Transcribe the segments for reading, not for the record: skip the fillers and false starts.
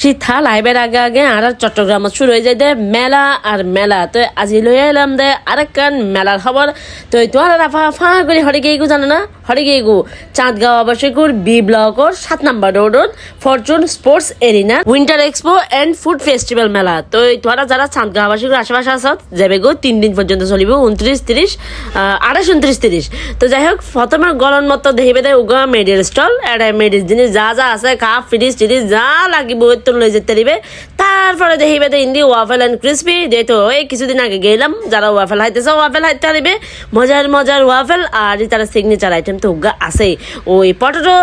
শীতা লাইভের আগে আগে আর চট্টগ্রাম শুরু হয়ে যায় দে মেলা আর মেলা। তো আজি লই এলাম দে আরেকখান মেলার খবর। তো তোমার রাফা ফা করে হরে গিয়ে জানো না, হরে গিয়ে চাঁদগাঁও আবাসিকুর বি ব্লকর 7 নম্বর road Fortune Sports Arena Winter Expo and Food Festival মেলা। তো তোমরা যারা চাঁদগাঁও আবাসিকুর আশেপাশে আসত যাবে 3 দিন পর্যন্ত চলিব, 29, 30, 28, 29, 30। তো যাই হোক প্রথমে গলন মতো দেখিবে দে উগা মেডির স্টল এটা মেডির জিনিস যা যা আছে কাপ ফ্রিজ টিরিজ যা লাগিব লই যেতে দিবে। তারপরে দেখিবে দে ইন্দি ওয়াফেল এন্ড ক্রিসপি দে। তো এই কিছুদিন আগে গেলাম, যারা ওয়াফেল হাইতেছে ওয়াফেল হাইতে পারিবে, মজার মজার ওয়াফেল। আর তারা সিগনেচার আইটেম তো উগা আছে ওই পটেটো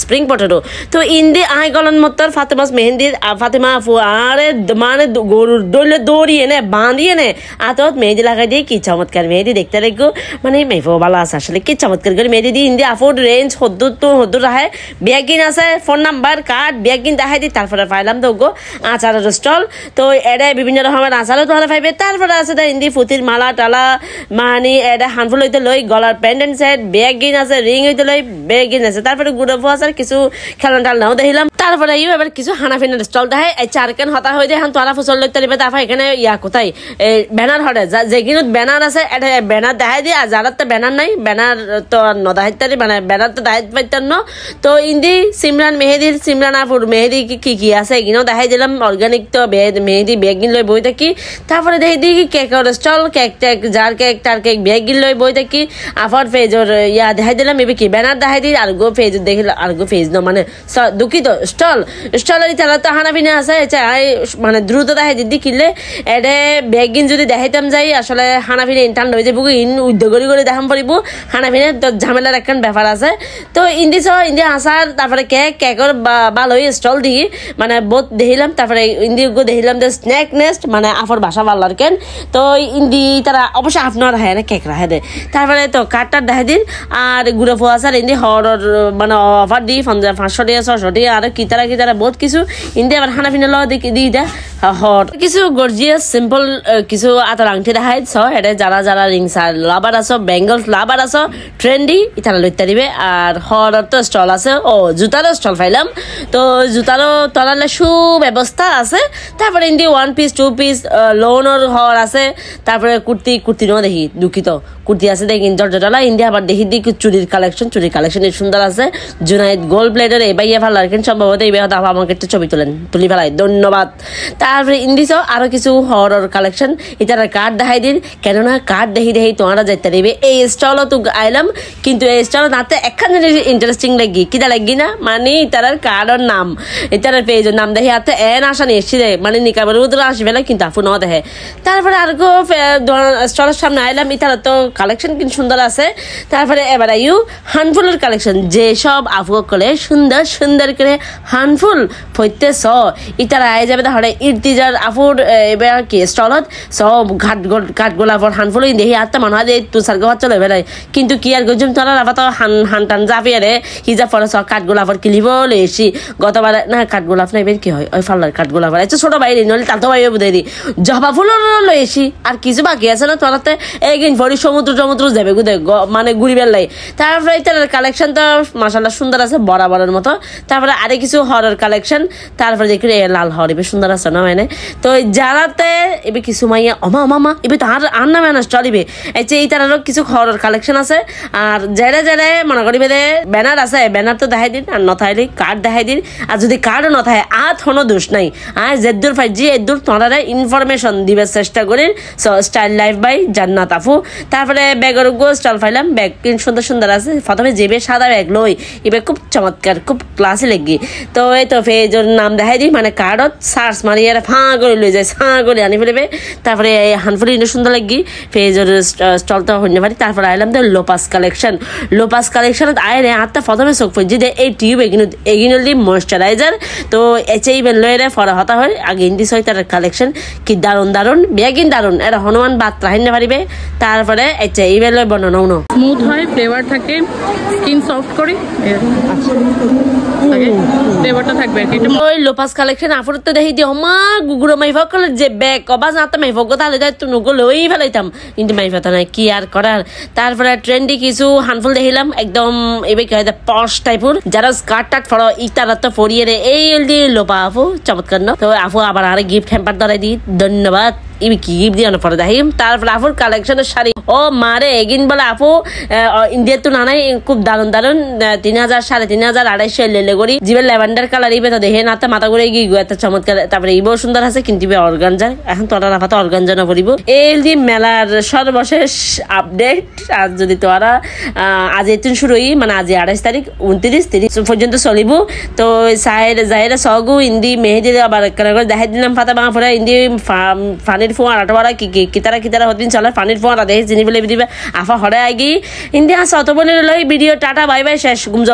স্প্রিং পটেটো। তো ইন্দি আই গলন মত্তর ফাতেমাস মেহেন্দির ফাতেমা আপু আরে মানে গরুর দৌড়লে দৌড়িয়ে নে বাঁধিয়ে নে আতত মেহেদি লাগাই দিয়ে কি চমৎকার মেহেদি দেখতে রেখো, মানে মেফো ভালো আছে আসলে কি চমৎকার করে মেহেদি দিয়ে ইন্দি আফোর রেঞ্জ হদ্দুর রাহে ব্যাগিন আছে ফোন নাম্বার কার্ড ব্যাগিন দেখাই দিই। তারপরে পাইলাম তো গো আচারের স্টল। তো এটা বিভিন্ন রকমের আচারও তোমরা পাইবে। তারপরে আছে ইন্দি ফুতির মালা টালা মানে এটা হানফুল হইতে লই গলার প্যান্ডেন্ট সেট ব্যাগিন আছে রিং হইতে লই ব্যাগিন আছে। তারপরে গুড়াফু আছে কিছু খেলনা টালনাও দেখিলাম। তারপরে এবার কিছু হানাফিনের স্টল দেখায় এই চারখান হতা হয়ে যায় তোরা ফসল লইতে পারবে। তারপর এখানে কোথায় ব্যানার হটে যেগুলো ব্যানার আছে এটা ব্যানার দেখাই দিয়ে, আর যারা তো ব্যানার নাই ব্যানার তো নদাহিত মানে ব্যানার তো দায়িত্ব পাইতেন ন। তো ইন্দি সিমরান আপুর মেহেদি কি আছে এগুলো দেখাই দিলাম। অর্গানিক তো মেহেদি ব্যাগিন লই বই থাকি। তারপরে দেখি দিই কেকের স্টল কেক টেক যার কেক তার কেক ব্যাগিন লই বই থাকি। আফার ফেজর দেখাই দিলাম এবার কি ব্যানার দেখাই দিই। আর গো ফেজ দেখিল আর গো ফেজ ন মানে দুঃখিত স্টলের তারা তো হানাফিনে আছে মানে দ্রুত দেখাই দিদি কিনলে এটা ব্যাগিন যদি দেখাইতাম যাই আসলে হানাফিনে ইন্টার্ন হয়ে যাবো উদ্যোগ করে দেখাম পারিব। হানাফিনে তো ঝামেলার একখান ব্যাপার আছে। তো ইন্দি আসার তারপরে কেকের ভালোই স্টল দিই মানে বহুত দেখিলাম। তারপরে ইন্দি দেখিলাম যে স্ন্যাক নেস্ট মানে আফর বাসা পাল্লার কেন। তো ইন্দি তারা অবশ্যই আপনার হ্যাঁ না কেক রাখে দেয়। তারপরে তো কাঠটার দেখা দিন আর গুড়া ফোয়া আসার ইন্দি হরর মানে অফার দিই 500 টাকা 600 টাকা আর কি তারা বহুত কিছু ইন্দি আবার হানাফিনে ল দিই দেয় হট কিছু গর্জিয়াস সিম্পল কিছু আতার আংটি দেখাই এটা যারা রিংস আর লাভার আছো বেঙ্গল লাভার আছো ট্রেন্ডি ইতারা লইতে দিবে। আর হরের তো স্টল আছে জুতারও স্টল পাইলাম। তো জুতারও তলালে সুব্যবস্থা আছে। তারপরে ইন্দি 1 পিস 2 পিস লোনের হর আছে। তারপরে কুর্তি নো দেখি দুঃখিত কুর্তি আছে দেখি জর্জটালা ইন্দি আবার দেখি চুরির কালেকশন সুন্দর আছে। জুনাইদ গোল্ড প্লেটের এবাইয়া ভালো আর সম্ভবত এই বেহা আমাকে একটা ছবি তুলি ফেলাই ধন্যবাদ। তারপরে ইন্দিসও আরো কিছু হরর কালেকশন ইতারা কার্ড দেখাই দিন কেননা কার্ড দেখি তোমরা যাইতে দিবে। এই স্টলও তো আইলাম কিন্তু এই স্টল নাতে একখান জিনিস ইন্টারেস্টিং লাগি কিটা লাগি না মানে ইতারার কার্ডের নাম ইতারার পেজের নাম দেখি হাতে এন আসা নিয়ে এসছি মানে নিকাবের উদ্র আসবে না কিন্তু আপু ন দেখে। তারপরে আর স্টলের সামনে আইলাম ইতারা তো কালেকশন কিন্তু সুন্দর আছে। তারপরে এবার হানফুলের কালেকশন যেসব আপু করে সুন্দর করে হানফুল ফইতেছ ইতারা আই যাবে তাহলে ইর্তিজার আফুর এবার কি স্টলত সব ঘাট গোলাপর হানফুল দেখি আত্মা মনে হয় তুষার গাছ চলে বেড়ায় কিন্তু কি আর গজুম তোরা রাফা তো হান টান জাপিয়ে রে হিজা ফলে সব কাঠ গোলাপর কিলিব এসি গতবার না কাঠ গোলাপ না এবার কি হয় ওই ফাল্লার কাঠ গোলাপর আচ্ছা ছোট বাইরে নইলে তাতো বাইরে বুঝে দিই জবা ফুল এসি আর কিছু বাকি আছে না তোরাতে একদিন ফরি সমুদ্র যাবে গুদে মানে ঘুরি বেড়াই। তারপরে তার কালেকশন তো মাসাল্লাহ সুন্দর আছে বরাবরের মতো। তারপরে আরে কিছু হরর কালেকশন তারপরে দেখি লাল হর এবার সুন্দর আছে না মানে। তো যারাতে এবার কিছু মাইয়া অমা এবার তো আর নামে না চলিবে এই তারারও কিছু হরর কালেকশন আছে। আর যারা মনে করিবে ব্যানার আছে ব্যানার তো দেখাই দিন আর নথাইলে কার্ড দেখাই দিন। আর যদি কার্ডও নথায় কোনো দোষ নাই আর যেদূর পাই যে এদূর তোমরা ইনফরমেশন দিবে চেষ্টা করি। স্টাইল লাইফ বাই জান্নাত আফু। তারপরে ব্যাগের স্টল পাইলাম ব্যাগ সুন্দর আছে। প্রথমে যেবে সাদা ব্যাগ লই এবার খুব চমৎকার খুব ক্লাসে লেগে। তো এই তো ফেজর নাম দেখাই দিই মানে কার্ডত সার্চ মারি আর ফাঁ করে লই যায় সাঁ করে আনি ফেলবে। তারপরে হানফুলি সুন্দর লাগি ফেজর স্টল তো হইতে পারি। তারপরে আইলাম তো লোপাস কালেকশন আয় রে আটটা প্রথমে চোখ পড়ছি যে এই টিউব এগিনো দিয়ে ময়েশ্চারাইজার। তো এচেই বেন লয়ে রে পরে হতা হয় আগে ইন্দি সৈতার কালেকশন কি দারুণ দারুণ বেগিন দারুণ এটা হনুমান বাত রাহিনে পারিবে তারপরে আচ্ছা এইবেলে বর্ণনা উনো স্মুথ হয় ফ্লেভার থাকে স্কিন সফট করে ফ্লেভারটা থাকবে ওই লোপাস কালেকশন আফরত তো দেখি দিয়ে হমা গুগুড়ো মাইফক করলে যে ব্যাগ কবাজ না তো মাইফক তাহলে যাই তুমি নগো লই ফেলাইতাম কিন্তু মাইফাতা নাই কি আর করার তারপরে ট্রেন্ডি কিছু হানফুল দেখিলাম একদম এবার কি হয় পশ টাইপুর যারা স্কার্ট টাট ফলো ইতারা তো পরিয়ে রে এই দিয়ে লোপা আপু চমৎকার না তো আপু আবার আরে গিফট হ্যাম্পার ধরাই দি ধন্যবাদ ইবি কি গিফট দিয়ে পরে দেখিম তারপরে আপুর কালেকশনের শাড়ি ও মারে এগিন বলে আপু ইন্ডিয়ার তো নানাই খুব দারুণ দারুণ 3000 3500 250 লেলে করি জীবের ল্যাভেন্ডার কালার ইবে তো দেখে না তো মাথা করে গিয়ে এত চমৎকার তারপরে ইবো সুন্দর আছে কিন্তু অর্গানজা এখন তোরা রাফাতে অর্গানজা না পড়িব এই যে মেলার সর্বশেষ আপডেট আর যদি তোরা আজ এতিন শুরুই মানে আজ 28 তারিখ 29-30 পর্যন্ত চলিব তো জাহেরা সগু ইন্দি মেহেদি আবার দেখাই দিলাম ফাতা বাঙা পরে ইন্দি পানির ফোয়ারা টোয়ারা কিতারা হদিন চলে পানির ফোয়ারা দেখে চিনি বলে দিবে আফা হরে আগি ইন্দি আসা অত বলে লই ভিডিও টাটা বাই বাই শেষ গুমজ